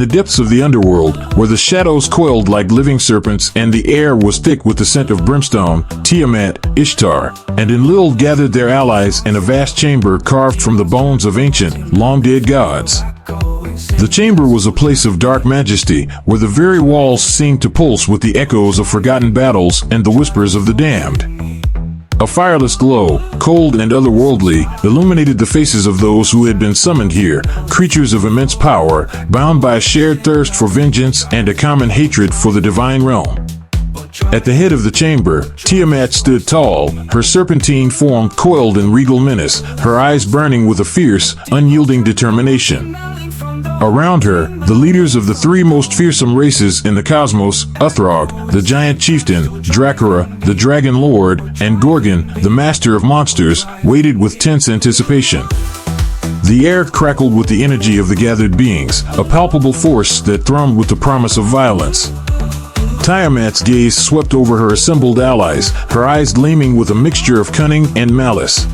the depths of the underworld, where the shadows coiled like living serpents and the air was thick with the scent of brimstone, Tiamat, Ishtar, and Enlil gathered their allies in a vast chamber carved from the bones of ancient, long-dead gods. The chamber was a place of dark majesty, where the very walls seemed to pulse with the echoes of forgotten battles and the whispers of the damned. A fireless glow, cold and otherworldly, illuminated the faces of those who had been summoned here, creatures of immense power, bound by a shared thirst for vengeance and a common hatred for the divine realm. At the head of the chamber, Tiamat stood tall, her serpentine form coiled in regal menace, her eyes burning with a fierce, unyielding determination. Around her, the leaders of the three most fearsome races in the cosmos, Uthrog, the giant chieftain, Dracora, the dragon lord, and Gorgon, the master of monsters, waited with tense anticipation. The air crackled with the energy of the gathered beings, a palpable force that thrummed with the promise of violence. Tiamat's gaze swept over her assembled allies, her eyes gleaming with a mixture of cunning and malice.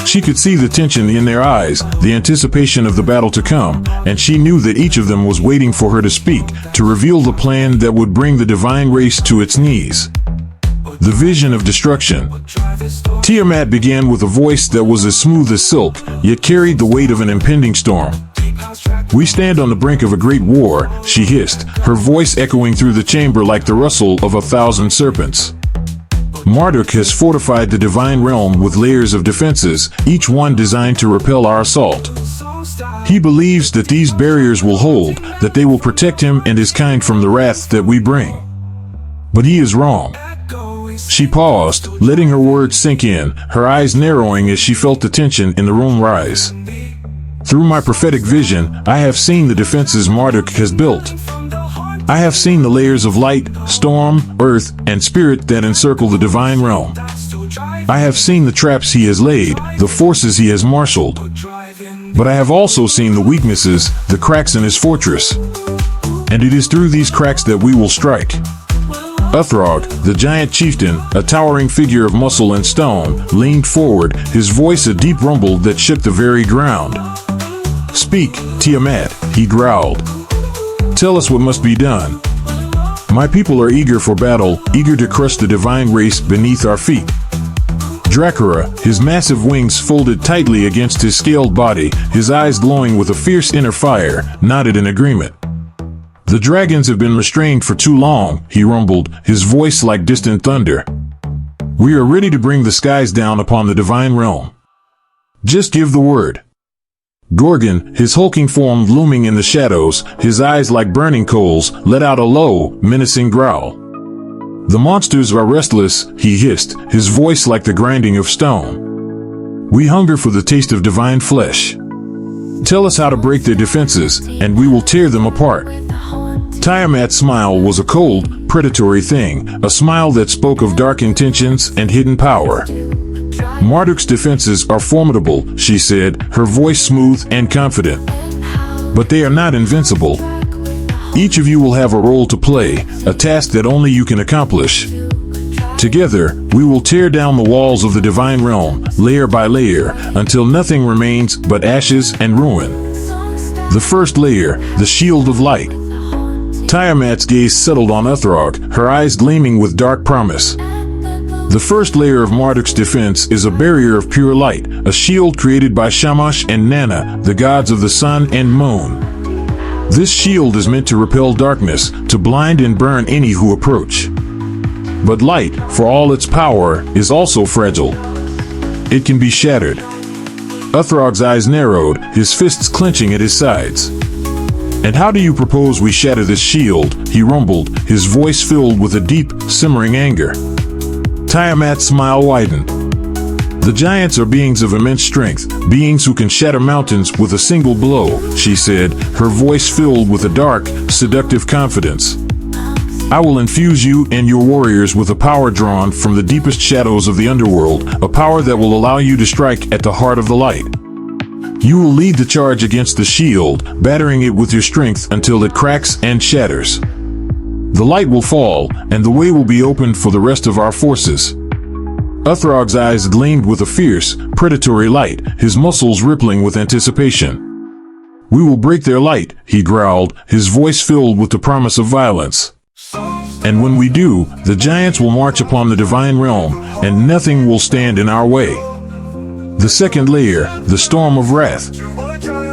She could see the tension in their eyes, the anticipation of the battle to come, and she knew that each of them was waiting for her to speak, to reveal the plan that would bring the divine race to its knees. The vision of destruction. Tiamat began with a voice that was as smooth as silk, yet carried the weight of an impending storm. "We stand on the brink of a great war," she hissed, her voice echoing through the chamber like the rustle of 1,000 serpents. Marduk has fortified the divine realm with layers of defenses, each one designed to repel our assault. He believes that these barriers will hold, that they will protect him and his kind from the wrath that we bring. But he is wrong. She paused, letting her words sink in, her eyes narrowing as she felt the tension in the room rise. "Through my prophetic vision, I have seen the defenses Marduk has built. I have seen the layers of light, storm, earth, and spirit that encircle the divine realm. I have seen the traps he has laid, the forces he has marshaled. But I have also seen the weaknesses, the cracks in his fortress. And it is through these cracks that we will strike." Uthrog, the giant chieftain, a towering figure of muscle and stone, leaned forward, his voice a deep rumble that shook the very ground. "Speak, Tiamat," he growled. "Tell us what must be done. My people are eager for battle, eager to crush the divine race beneath our feet." Dracora, his massive wings folded tightly against his scaled body, his eyes glowing with a fierce inner fire, nodded in agreement. "The dragons have been restrained for too long," he rumbled, his voice like distant thunder. "We are ready to bring the skies down upon the divine realm. Just give the word." Gorgon, his hulking form looming in the shadows, his eyes like burning coals, let out a low, menacing growl. "The monsters are restless," he hissed, his voice like the grinding of stone. "We hunger for the taste of divine flesh. Tell us how to break their defenses, and we will tear them apart." Tiamat's smile was a cold, predatory thing, a smile that spoke of dark intentions and hidden power. "Marduk's defenses are formidable," she said, her voice smooth and confident. "But they are not invincible. Each of you will have a role to play, a task that only you can accomplish. Together, we will tear down the walls of the divine realm, layer by layer, until nothing remains but ashes and ruin. The first layer, the shield of light." Tiamat's gaze settled on Uthrog, her eyes gleaming with dark promise. "The first layer of Marduk's defense is a barrier of pure light, a shield created by Shamash and Nana, the gods of the sun and moon. This shield is meant to repel darkness, to blind and burn any who approach. But light, for all its power, is also fragile. It can be shattered." Uthrog's eyes narrowed, his fists clenching at his sides. "And how do you propose we shatter this shield?" he rumbled, his voice filled with a deep, simmering anger. Tiamat's smile widened. "The giants are beings of immense strength, beings who can shatter mountains with a single blow," she said, her voice filled with a dark, seductive confidence. "I will infuse you and your warriors with a power drawn from the deepest shadows of the underworld, a power that will allow you to strike at the heart of the light. You will lead the charge against the shield, battering it with your strength until it cracks and shatters. The light will fall, and the way will be opened for the rest of our forces." Uthrog's eyes gleamed with a fierce, predatory light, his muscles rippling with anticipation. "We will break their light," he growled, his voice filled with the promise of violence. "And when we do, the giants will march upon the divine realm, and nothing will stand in our way." The second layer, the storm of wrath.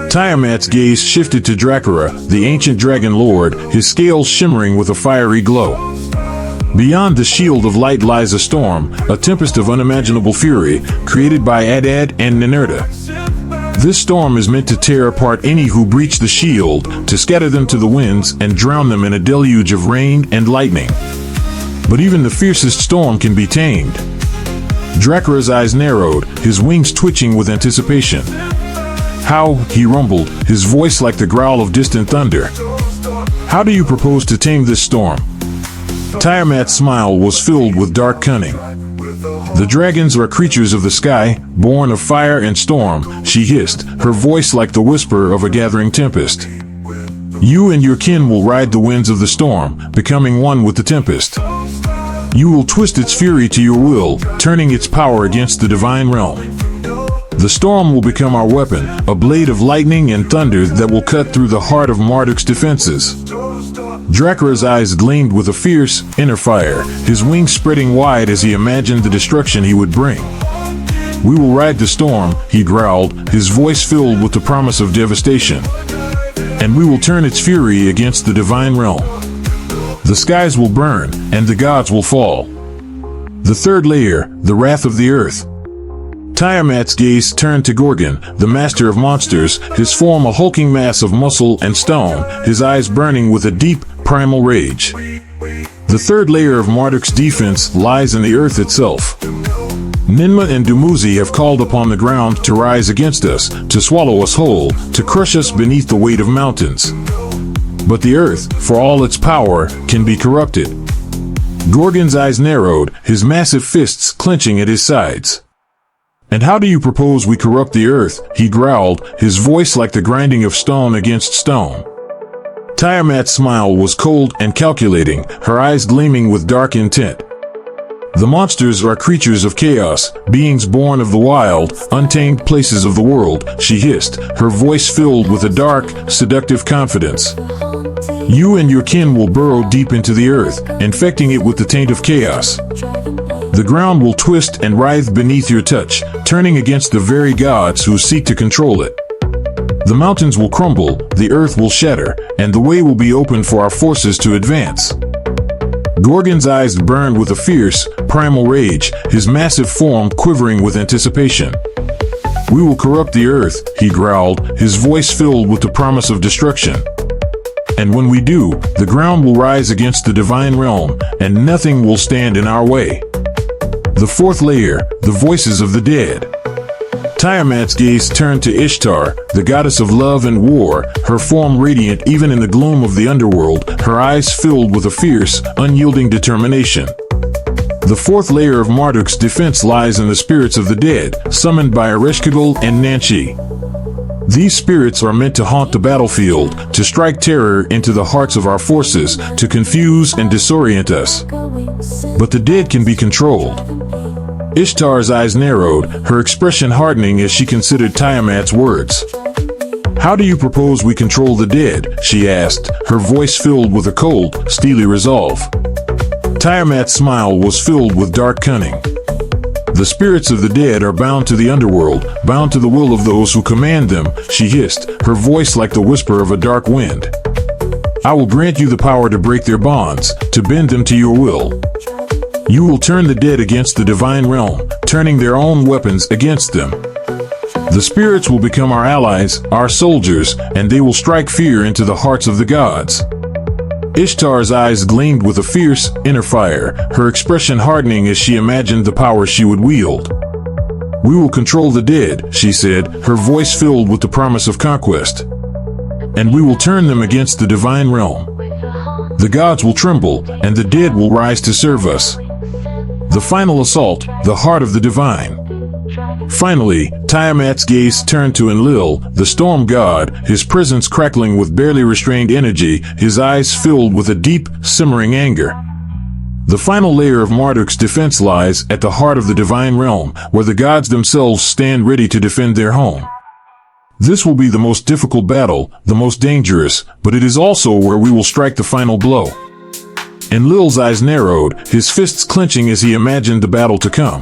Tiamat's gaze shifted to Dracula, the ancient dragon lord, his scales shimmering with a fiery glow. Beyond the shield of light lies a storm, a tempest of unimaginable fury, created by Adad and Ninurta. This storm is meant to tear apart any who breach the shield, to scatter them to the winds and drown them in a deluge of rain and lightning. But even the fiercest storm can be tamed. Dracula's eyes narrowed, his wings twitching with anticipation. "How?" he rumbled, his voice like the growl of distant thunder. "How do you propose to tame this storm?" Tiamat's smile was filled with dark cunning. "The dragons are creatures of the sky, born of fire and storm," she hissed, her voice like the whisper of a gathering tempest. "You and your kin will ride the winds of the storm, becoming one with the tempest. You will twist its fury to your will, turning its power against the divine realm. The storm will become our weapon, a blade of lightning and thunder that will cut through the heart of Marduk's defenses." Dracula's eyes gleamed with a fierce, inner fire, his wings spreading wide as he imagined the destruction he would bring. "We will ride the storm," he growled, his voice filled with the promise of devastation. "And we will turn its fury against the divine realm. The skies will burn, and the gods will fall." The third layer, the wrath of the earth. Tiamat's gaze turned to Gorgon, the master of monsters, his form a hulking mass of muscle and stone, his eyes burning with a deep, primal rage. The third layer of Marduk's defense lies in the earth itself. Ninmah and Dumuzi have called upon the ground to rise against us, to swallow us whole, to crush us beneath the weight of mountains. But the earth, for all its power, can be corrupted. Gorgon's eyes narrowed, his massive fists clenching at his sides. "And how do you propose we corrupt the earth?" he growled, his voice like the grinding of stone against stone. Tiamat's smile was cold and calculating, her eyes gleaming with dark intent. "The monsters are creatures of chaos, beings born of the wild, untamed places of the world," she hissed, her voice filled with a dark, seductive confidence. "You and your kin will burrow deep into the earth, infecting it with the taint of chaos. The ground will twist and writhe beneath your touch, turning against the very gods who seek to control it. The mountains will crumble, the earth will shatter, and the way will be open for our forces to advance." Gorgon's eyes burned with a fierce, primal rage, his massive form quivering with anticipation. "We will corrupt the earth," he growled, his voice filled with the promise of destruction. "And when we do, the ground will rise against the divine realm, and nothing will stand in our way." The fourth layer, the voices of the dead. Tiamat's gaze turned to Ishtar, the goddess of love and war, her form radiant even in the gloom of the underworld, her eyes filled with a fierce, unyielding determination. The fourth layer of Marduk's defense lies in the spirits of the dead, summoned by Ereshkigal and Nanshi. These spirits are meant to haunt the battlefield, to strike terror into the hearts of our forces, to confuse and disorient us. But the dead can be controlled. Ishtar's eyes narrowed, her expression hardening as she considered Tiamat's words. "How do you propose we control the dead?" she asked, her voice filled with a cold, steely resolve. Tiamat's smile was filled with dark cunning. "The spirits of the dead are bound to the underworld, bound to the will of those who command them," she hissed, her voice like the whisper of a dark wind. "I will grant you the power to break their bonds, to bend them to your will. You will turn the dead against the divine realm, turning their own weapons against them. The spirits will become our allies, our soldiers, and they will strike fear into the hearts of the gods." Ishtar's eyes gleamed with a fierce, inner fire, her expression hardening as she imagined the power she would wield. "We will control the dead," she said, her voice filled with the promise of conquest. "And we will turn them against the divine realm. The gods will tremble, and the dead will rise to serve us. The final assault, the heart of the divine." Finally, Tiamat's gaze turned to Enlil, the storm god, his presence crackling with barely restrained energy, his eyes filled with a deep, simmering anger. The final layer of Marduk's defense lies at the heart of the divine realm, where the gods themselves stand ready to defend their home. This will be the most difficult battle, the most dangerous, but it is also where we will strike the final blow. Enlil's eyes narrowed, his fists clenching as he imagined the battle to come.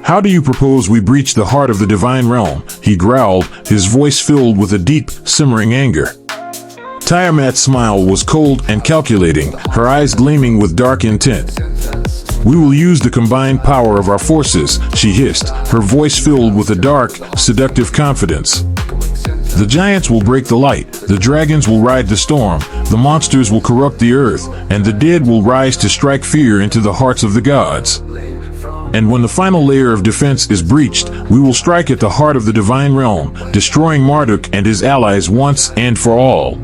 How do you propose we breach the heart of the divine realm? He growled, his voice filled with a deep, simmering anger. Tiamat's smile was cold and calculating, her eyes gleaming with dark intent. We will use the combined power of our forces, she hissed, her voice filled with a dark, seductive confidence. The giants will break the light, the dragons will ride the storm, the monsters will corrupt the earth, and the dead will rise to strike fear into the hearts of the gods. And when the final layer of defense is breached, we will strike at the heart of the divine realm, destroying Marduk and his allies once and for all.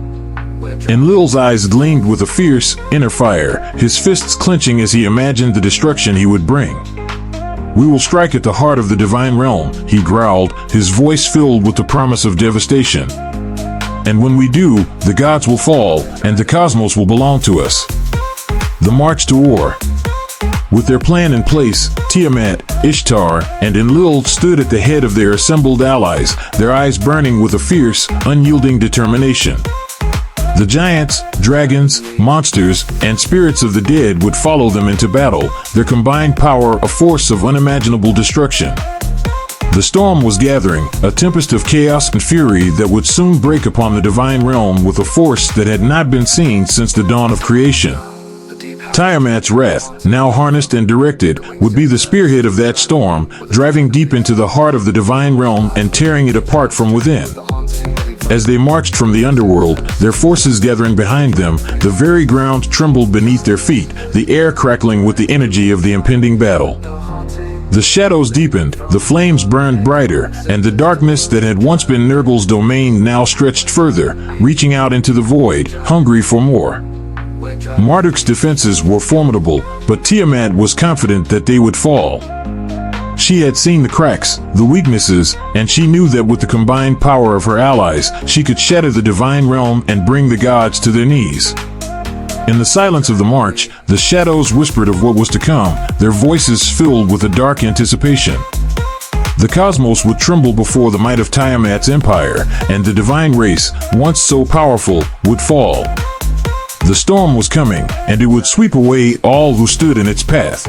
Enlil's eyes gleamed with a fierce, inner fire, his fists clenching as he imagined the destruction he would bring. We will strike at the heart of the divine realm, he growled, his voice filled with the promise of devastation. And when we do, the gods will fall, and the cosmos will belong to us. The march to war. With their plan in place, Tiamat, Ishtar, and Enlil stood at the head of their assembled allies, their eyes burning with a fierce, unyielding determination. The giants, dragons, monsters, and spirits of the dead would follow them into battle, their combined power a force of unimaginable destruction. The storm was gathering, a tempest of chaos and fury that would soon break upon the divine realm with a force that had not been seen since the dawn of creation. Tiamat's wrath, now harnessed and directed, would be the spearhead of that storm, driving deep into the heart of the divine realm and tearing it apart from within. As they marched from the underworld, their forces gathering behind them, the very ground trembled beneath their feet, the air crackling with the energy of the impending battle. The shadows deepened, the flames burned brighter, and the darkness that had once been Nurgle's domain now stretched further, reaching out into the void, hungry for more. Marduk's defenses were formidable, but Tiamat was confident that they would fall. She had seen the cracks, the weaknesses, and she knew that with the combined power of her allies, she could shatter the divine realm and bring the gods to their knees. In the silence of the march, the shadows whispered of what was to come, their voices filled with a dark anticipation. The cosmos would tremble before the might of Tiamat's empire, and the divine race, once so powerful, would fall. The storm was coming, and it would sweep away all who stood in its path.